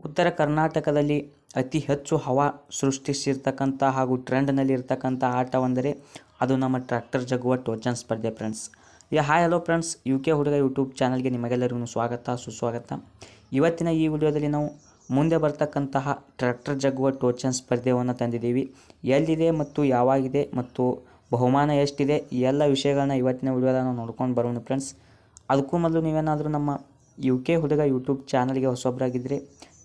ಉತ್ತರ ಕರ್ನಾಟಕದಲ್ಲಿ ಅತಿ ಹೆಚ್ಚು ಹವಾ ಸೃಷ್ಟಿಸಿರ್ತಕ್ಕಂಥ ಹಾಗೂ ಟ್ರೆಂಡ್ನಲ್ಲಿ ಇರ್ತಕ್ಕಂಥ ಆಟವೆಂದರೆ ಅದು ನಮ್ಮ ಟ್ರ್ಯಾಕ್ಟರ್ ಜಗ್ಗುವ ಟೋಚನ್ ಸ್ಪರ್ಧೆ friends. Hi hello friends, UK ಹುಡುಗ ಯೂಟ್ಯೂಬ್ ಚಾನಲ್ಗೆ ನಿಮಗೆಲ್ಲರಿಗೂ ಸ್ವಾಗತ ಸುಸ್ವಾಗತ. ಇವತ್ತಿನ ಈ ವಿಡಿಯೋದಲ್ಲಿ ನಾವು ಮುಂದೆ ಬರ್ತಕ್ಕಂತಹ ಟ್ರ್ಯಾಕ್ಟರ್ ಜಗ್ಗುವ ಟೋಚನ್ ಸ್ಪರ್ಧೆಯನ್ನು ತಂದಿದ್ದೀವಿ. ಎಲ್ಲಿದೆ ಮತ್ತು ಯಾವಾಗಿದೆ ಮತ್ತು ಬಹುಮಾನ ಎಷ್ಟಿದೆ ಈ ಎಲ್ಲ ವಿಷಯಗಳನ್ನ ಇವತ್ತಿನ ವಿಡಿಯೋದಾಗ ನಾವು ನೋಡ್ಕೊಂಡು ಬರೋಣ ಫ್ರೆಂಡ್ಸ್. ಅದಕ್ಕೂ ಮೊದಲು ನೀವೇನಾದರೂ ನಮ್ಮ UK ಹುಡುಗ ಯೂಟ್ಯೂಬ್ ಚಾನಲ್ಗೆ ಹೊಸೊಬ್ಬರಾಗಿದ್ದರೆ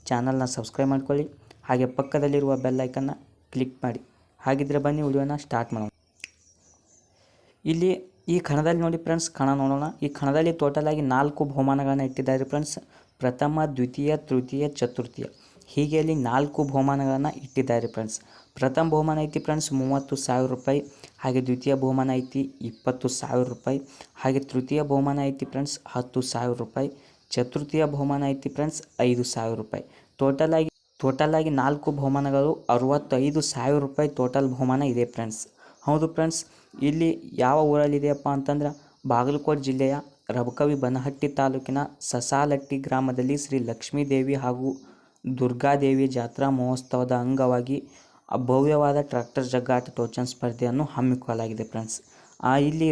ಚಾನಲ್ನ ಸಬ್ಸ್ಕ್ರೈಬ್ ಮಾಡ್ಕೊಳ್ಳಿ, ಹಾಗೆ ಪಕ್ಕದಲ್ಲಿರುವ ಬೆಲ್ ಐಕನ್ನ ಕ್ಲಿಕ್ ಮಾಡಿ. ಹಾಗಿದ್ರೆ ಬನ್ನಿ ವಿಡಿಯೋನ ಸ್ಟಾರ್ಟ್ ಮಾಡೋಣ. ಇಲ್ಲಿ ಈ ಕಣದಲ್ಲಿ ನೋಡಿ ಫ್ರೆಂಡ್ಸ್, ಕಣ ನೋಡೋಣ. ಈ ಕಣದಲ್ಲಿ ಟೋಟಲ್ ಆಗಿ 4 ಬಹುಮಾನಗಳನ್ನು ಇಟ್ಟಿದ್ದಾರೆ ಫ್ರೆಂಡ್ಸ್. ಪ್ರಥಮ, ದ್ವಿತೀಯ, ತೃತೀಯ, ಚತುರ್ಥೀಯ ಹೀಗೆ ಅಲ್ಲಿ 4 ಬಹುಮಾನಗಳನ್ನು ಇಟ್ಟಿದ್ದಾರೆ ಫ್ರೆಂಡ್ಸ್. ಪ್ರಥಮ ಬಹುಮಾನ ಐತಿ ಫ್ರೆಂಡ್ಸ್ 30,000 ರೂಪಾಯಿ, ಹಾಗೆ ದ್ವಿತೀಯ ಬಹುಮಾನ ಐತಿ 20,000 ರೂಪಾಯಿ, ಹಾಗೆ ತೃತೀಯ ಬಹುಮಾನ ಐತಿ ಫ್ರೆಂಡ್ಸ್ 10,000 ರೂಪಾಯಿ, ಚತುರ್ಥೀಯ ಬಹುಮಾನ ಐತಿ ಫ್ರೆಂಡ್ಸ್ 5,000 ರೂಪಾಯಿ. ಟೋಟಲ್ ಆಗಿ 4 ಬಹುಮಾನಗಳು 65,000 ರೂಪಾಯಿ ಟೋಟಲ್ ಬಹುಮಾನ ಇದೆ ಫ್ರೆಂಡ್ಸ್. ಹೌದು ಫ್ರೆಂಡ್ಸ್, ಇಲ್ಲಿ ಯಾವ ಊರಲ್ಲಿದೆಯಪ್ಪ ಅಂತಂದ್ರೆ ಬಾಗಲಕೋಟೆ ಜಿಲ್ಲೆಯ ರಬಕವಿ ಬನಹಟ್ಟಿ ತಾಲೂಕಿನ ಸಸಾಲಟ್ಟಿ ಗ್ರಾಮದಲ್ಲಿ ಶ್ರೀ ಲಕ್ಷ್ಮೀದೇವಿ ಹಾಗೂ ದುರ್ಗಾದೇವಿ ಜಾತ್ರಾ ಮಹೋತ್ಸವದ ಅಂಗವಾಗಿ ಭವ್ಯವಾದ ಟ್ರ್ಯಾಕ್ಟರ್ ಜಗ್ಗಾಟ ಟೋಚನ್ ಸ್ಪರ್ಧೆಯನ್ನು ಹಮ್ಮಿಕೊಳ್ಳಲಾಗಿದೆ ಫ್ರೆಂಡ್ಸ್. ಇಲ್ಲಿ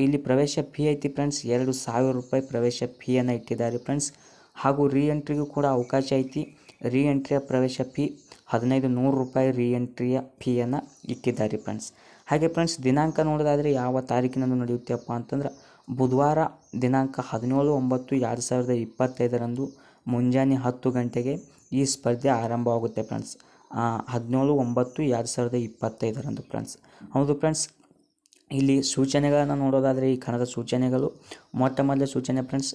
ಇಲ್ಲಿ ಪ್ರವೇಶ ಫೀ ಐತಿ ಫ್ರೆಂಡ್ಸ್ 2,000 ರೂಪಾಯಿ ಪ್ರವೇಶ ಫೀಯನ್ನು ಇಟ್ಟಿದ್ದಾರೆ ಫ್ರೆಂಡ್ಸ್. ಹಾಗೂ ಎಂಟ್ರಿಗೂ ಕೂಡ ಅವಕಾಶ ಐತಿ. ಎಂಟ್ರಿಯ ಪ್ರವೇಶ ಫೀ 1,500 ರೂಪಾಯಿ ಎಂಟ್ರಿಯ ಫೀಯನ್ನು ಇಟ್ಟಿದ್ದಾರೆ ಫ್ರೆಂಡ್ಸ್. ಹಾಗೆ ಫ್ರೆಂಡ್ಸ್, ದಿನಾಂಕ ನೋಡೋದಾದರೆ ಯಾವ ತಾರೀಕಿನಂದು ನಡೆಯುತ್ತೆಪ್ಪ ಅಂತಂದ್ರೆ ಬುಧವಾರ ದಿನಾಂಕ 17/9/2025 ಮುಂಜಾನೆ 10 ಗಂಟೆಗೆ ಈ ಸ್ಪರ್ಧೆ ಆರಂಭವಾಗುತ್ತೆ ಫ್ರೆಂಡ್ಸ್. 17/9/2025 ಫ್ರೆಂಡ್ಸ್. ಹೌದು ಫ್ರೆಂಡ್ಸ್, ಇಲ್ಲಿ ಸೂಚನೆಗಳನ್ನು ನೋಡೋದಾದರೆ ಈ ಕಣದ ಸೂಚನೆಗಳು, ಮೊಟ್ಟ ಮೊದಲ ಸೂಚನೆ ಫ್ರೆಂಡ್ಸ್,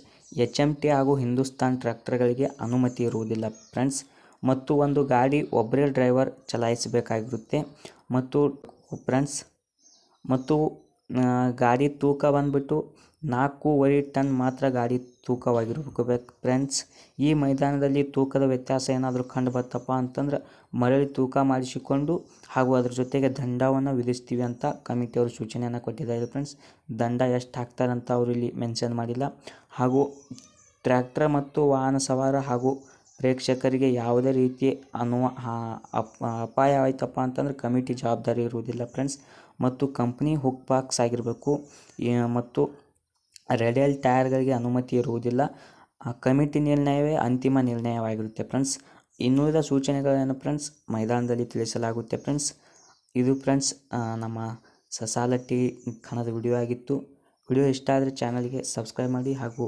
HMT ಹಾಗೂ ಹಿಂದೂಸ್ತಾನ್ ಟ್ರ್ಯಾಕ್ಟರ್ಗಳಿಗೆ ಅನುಮತಿ ಇರುವುದಿಲ್ಲ ಫ್ರೆಂಡ್ಸ್. ಮತ್ತು ಒಂದು ಗಾಡಿ ಒಬ್ಬರೇ ಡ್ರೈವರ್ ಚಲಾಯಿಸಬೇಕಾಗಿರುತ್ತೆ. ಮತ್ತು ಗಾಡಿ ತೂಕ ಬಂದುಬಿಟ್ಟು 4.5 ಟನ್ ಮಾತ್ರ ಗಾಡಿ ತೂಕವಾಗಿರಬೇಕು ಫ್ರೆಂಡ್ಸ್. ಈ ಮೈದಾನದಲ್ಲಿ ತೂಕದ ವ್ಯತ್ಯಾಸ ಏನಾದರೂ ಕಂಡು ಬರ್ತಪ್ಪ ಅಂತಂದ್ರೆ ಮರಳಿ ತೂಕ ಮಾಡಿಸಿಕೊಂಡು ಹಾಗೂ ಅದ್ರ ಜೊತೆಗೆ ದಂಡವನ್ನು ವಿಧಿಸ್ತೀವಿ ಅಂತ ಕಮಿಟಿಯವರು ಸೂಚನೆಯನ್ನು ಕೊಟ್ಟಿದ್ದಾರೆ ಫ್ರೆಂಡ್ಸ್. ದಂಡ ಎಷ್ಟು ಹಾಕ್ತಾರಂತ ಅವರು ಇಲ್ಲಿ ಮೆನ್ಷನ್ ಮಾಡಿಲ್ಲ. ಹಾಗೂ ಟ್ರ್ಯಾಕ್ಟರ್ ಮತ್ತು ವಾಹನ ಸವಾರ ಹಾಗೂ ಪ್ರೇಕ್ಷಕರಿಗೆ ಯಾವುದೇ ರೀತಿ ಅಪಾಯ ಆಯ್ತಪ್ಪ ಅಂತಂದ್ರೆ ಕಮಿಟಿ ಜವಾಬ್ದಾರಿ ಇರುವುದಿಲ್ಲ ಫ್ರೆಂಡ್ಸ್. ಮತ್ತು ಕಂಪ್ನಿ ಹುಕ್ ಬಾಕ್ಸ್ ಆಗಿರಬೇಕು ಮತ್ತು ರೇಡಿಯಲ್ ಟೈರ್ಗಳಿಗೆ ಅನುಮತಿ ಇರುವುದಿಲ್ಲ. ಕಮಿಟಿ ನಿರ್ಣಯವೇ ಅಂತಿಮ ನಿರ್ಣಯವಾಗಿರುತ್ತೆ ಫ್ರೆಂಡ್ಸ್. ಇನ್ನುಳಿದ ಸೂಚನೆಗಳನ್ನು ಫ್ರೆಂಡ್ಸ್ ಮೈದಾನದಲ್ಲಿ ತಿಳಿಸಲಾಗುತ್ತೆ ಫ್ರೆಂಡ್ಸ್. ಇದು ಫ್ರೆಂಡ್ಸ್ ನಮ್ಮ ಸಸಾಲಟ್ಟಿ ಕಣದ ವಿಡಿಯೋ ಆಗಿತ್ತು. ವಿಡಿಯೋ ಇಷ್ಟ ಆದರೆ ಚಾನಲ್ಗೆ ಸಬ್ಸ್ಕ್ರೈಬ್ ಮಾಡಿ ಹಾಗೂ